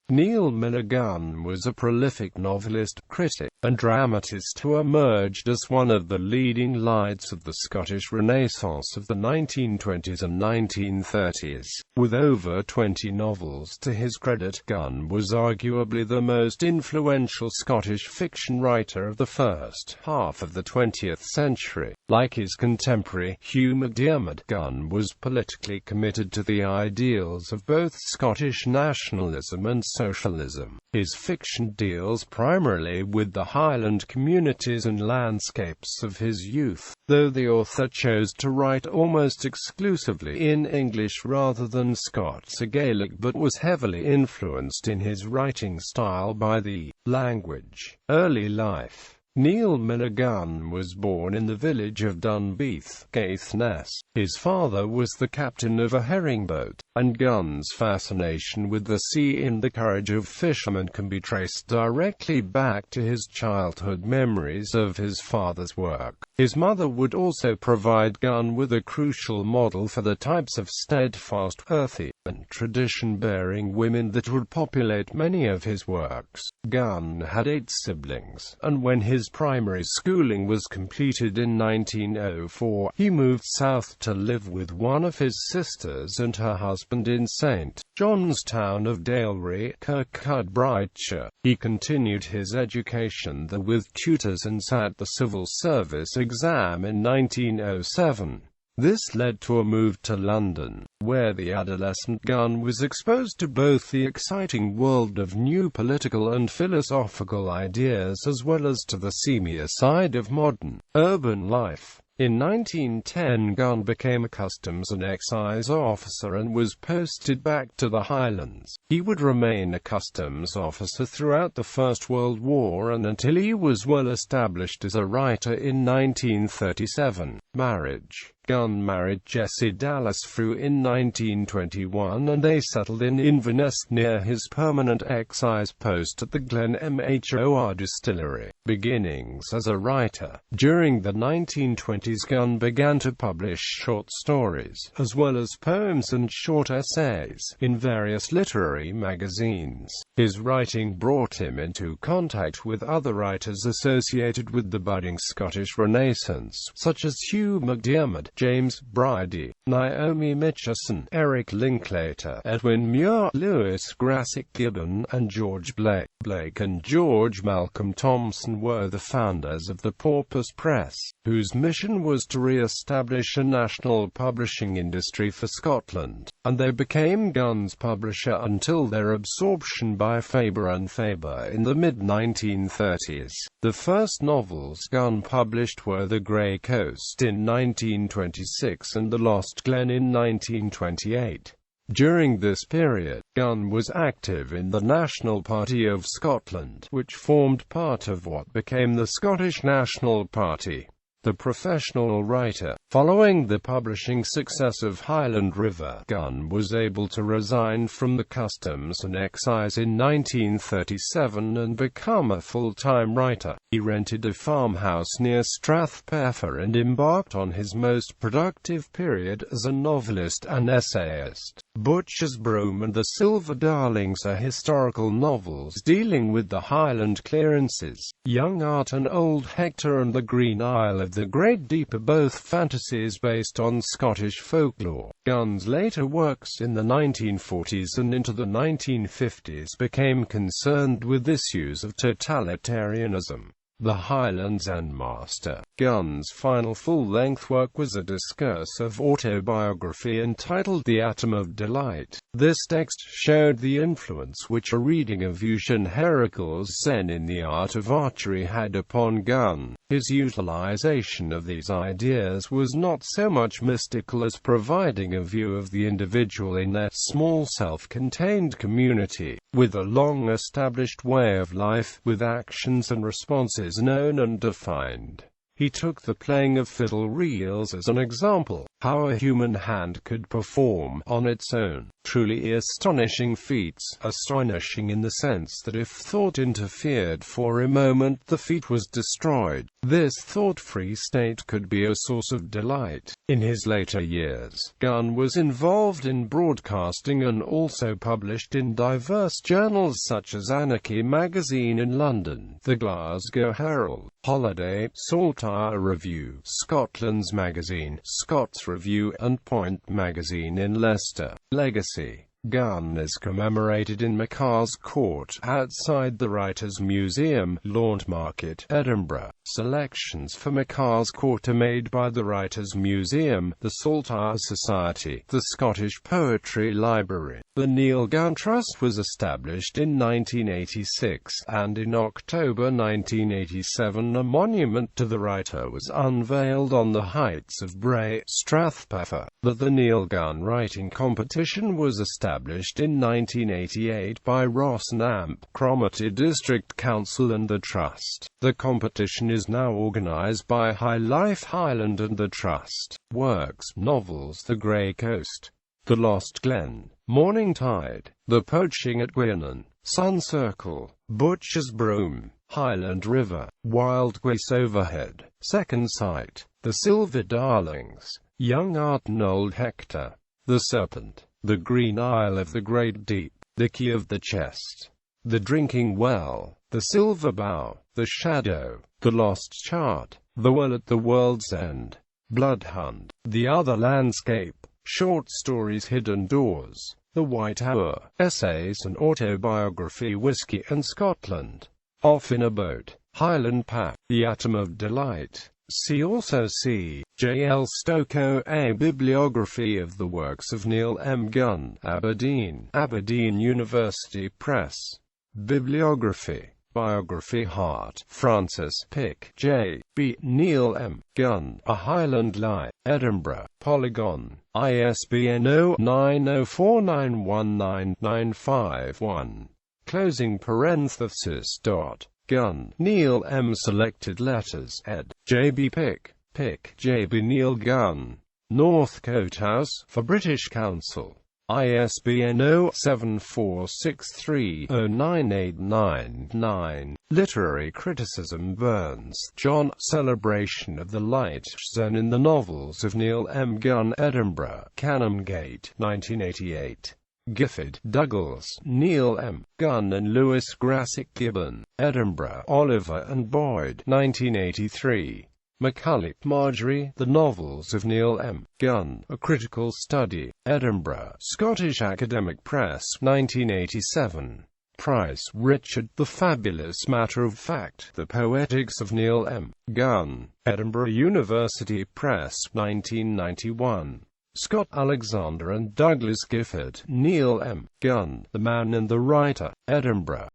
Miller Gunn was a prolific novelist, critic, and dramatist who emerged as one of the leading lights of the Scottish Renaissance of the 1920s and 1930s. With over 20 novels to his credit, Gunn was arguably the most influential Scottish fiction writer of the first half of the 20th century. Like his contemporary, Hugh MacDiarmid, Gunn was politically committed to the ideals of both Scottish nationalism and socialism. His fiction deals primarily with the Highland communities and landscapes of his youth, though the author chose to write almost exclusively in English rather than Scots or Gaelic, but was heavily influenced in his writing style by the language. Early life. Miller Gunn was born in the village of Dunbeath, Caithness. His father was the captain of a herring boat, and Gunn's fascination with the sea and the courage of fishermen can be traced directly back to his childhood memories of his father's work. His mother would also provide Gunn with a crucial model for the types of steadfast, earthy, and tradition-bearing women that would populate many of his works. Gunn had 8 siblings, and when his primary schooling was completed in 1904, he moved south to live with one of his sisters and her husband in St. John's town of Dalry, Kirkcudbrightshire. He continued his education there with tutors and sat the civil service exam in 1907. This led to a move to London, where the adolescent Gunn was exposed to both the exciting world of new political and philosophical ideas as well as to the seamier side of modern, urban life. In 1910, Gunn became a customs and excise officer and was posted back to the Highlands. He would remain a customs officer throughout the First World War and until he was well established as a writer in 1937. Marriage. Gunn married Jessie Dallas Frew in 1921 and they settled in Inverness near his permanent excise post at the Glen Mhor distillery. Beginnings as a writer. During the 1920s, Gunn began to publish short stories, as well as poems and short essays, in various literary magazines. His writing brought him into contact with other writers associated with the budding Scottish Renaissance, such as Hugh MacDiarmid, James Bridie, Naomi Mitchison, Eric Linklater, Edwin Muir, Lewis Grassic Gibbon, and George Blake. Blake and George Malcolm Thompson were the founders of the Porpoise Press, whose mission was to re-establish a national publishing industry for Scotland, and they became Gunn's publisher until their absorption by Faber and Faber in the mid-1930s. The first novels Gunn published were The Grey Coast in 1926 and The Lost Glen in 1928. During this period, Gunn was active in the National Party of Scotland, which formed part of what became the Scottish National Party. The professional writer. Following the publishing success of Highland River, Gunn was able to resign from the Customs and Excise in 1937 and become a full-time writer. He rented a farmhouse near Strathpeffer and embarked on his most productive period as a novelist and essayist. Butcher's Broom and The Silver Darlings are historical novels dealing with the Highland clearances. Young Art and Old Hector and The Green Isle of the Great Deep are both fantasies based on Scottish folklore. Gunn's later works in the 1940s and into the 1950s became concerned with issues of totalitarianism. The Highlands and Master. Gunn's final full-length work was a discursive autobiography entitled The Atem of Delight. This text showed the influence which a reading of Eugen Heracles' Zen in the Art of Archery had upon Gunn. His utilization of these ideas was not so much mystical as providing a view of the individual in their small self-contained community, with a long-established way of life, with actions and responses known and defined. He took the playing of fiddle reels as an example, how a human hand could perform, on its own, truly astonishing feats, astonishing in the sense that if thought interfered for a moment the feat was destroyed. This thought-free state could be a source of delight. In his later years, Gunn was involved in broadcasting and also published in diverse journals such as Anarchy magazine in London, the Glasgow Herald, Holiday, Saltire Review, Scotland's Magazine, Scots Review, and Point magazine in Leicester. Legacy. Gunn is commemorated in Macar's Court, outside the Writers' Museum, Laundmarket, Edinburgh. Selections for Macar's Court are made by the Writers' Museum, the Saltire Society, the Scottish Poetry Library. The Neil Gunn Trust was established in 1986, and in October 1987 a monument to the writer was unveiled on the heights of Bray, Strathpeffer. The Neil Gunn Writing Competition was established in 1988 by Ross Namp, Cromarty District Council and the Trust. The competition is now organised by High Life Highland and the Trust. Works: novels The Grey Coast, The Lost Glen, Morning Tide, The Poaching at Gwynnon, Sun Circle, Butcher's Broom, Highland River, Wild Geese Overhead, Second Sight, The Silver Darlings, Young Art and Old Hector, The Serpent, The Green Isle of the Great Deep, The Key of the Chest, The Drinking Well, The Silver Bough, The Shadow, The Lost Chart, The Well at the World's End, Bloodhound, The Other Landscape, Short Stories Hidden Doors, The White Hour, Essays and Autobiography Whiskey and Scotland, Off in a Boat, Highland Pack, The Atem of Delight. See also C. J. L. Stockoe, A Bibliography of the Works of Neil M. Gunn, Aberdeen, Aberdeen University Press. Bibliography. Biography Hart, Francis, Pick, J. B. Neil M. Gunn, A Highland Lie, Edinburgh, Polygon, ISBN 0-9049199951. Closing parenthesis. Gunn, Neil M. Selected Letters, ed. J. B. Pick, J. B. Neil Gunn, Northcote House, for British Council. ISBN 0-7463-09899. Literary criticism. Burns, John. Celebration of the Light Zone in the Novels of Neil M. Gunn. Edinburgh, Canongate, 1988. Gifford, Douglas, Neil M. Gunn and Lewis Grassic Gibbon, Edinburgh, Oliver and Boyd, 1983. McCulloch, Marjorie, The Novels of Neil M. Gunn, A Critical Study, Edinburgh, Scottish Academic Press, 1987. Price, Richard, The Fabulous Matter of Fact, The Poetics of Neil M. Gunn, Edinburgh University Press, 1991. Scott, Alexander and Douglas Gifford, Neil M. Gunn, The Man and the Writer, Edinburgh,